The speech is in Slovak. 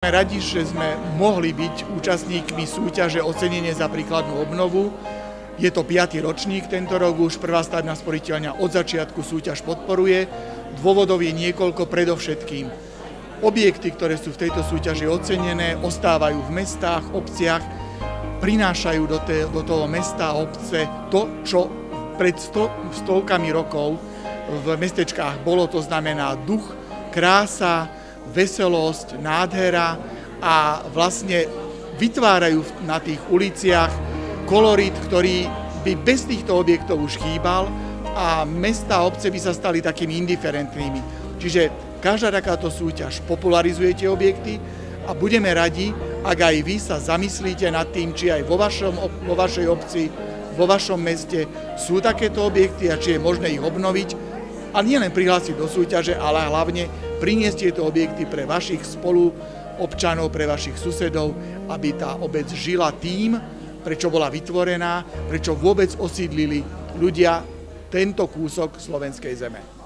Sme radi, že sme mohli byť účastníkmi súťaže Ocenenie za príkladnú obnovu. Je to 5. ročník tento rok, už Prvá stavebná sporiteľňa od začiatku súťaž podporuje. Dôvodov je niekoľko, predovšetkým objekty, ktoré sú v tejto súťaži ocenené, ostávajú v mestách, obciach, prinášajú do toho mesta a obce to, čo pred stovkami rokov v mestečkách bolo, to znamená duch, krása, veselosť, nádhera a vlastne vytvárajú na tých uliciach kolorit, ktorý by bez týchto objektov už chýbal a mesta a obce by sa stali takými indiferentnými. Čiže každá takáto súťaž popularizuje tie objekty a budeme radi, ak aj vy sa zamyslíte nad tým, či aj vo vašej obci, vo vašom meste sú takéto objekty a či je možné ich obnoviť. A nie len prihlásiť do súťaže, ale hlavne priniesť tieto objekty pre vašich spoluobčanov, pre vašich susedov, aby tá obec žila tým, prečo bola vytvorená, prečo vôbec osídlili ľudia tento kúsok slovenskej zeme.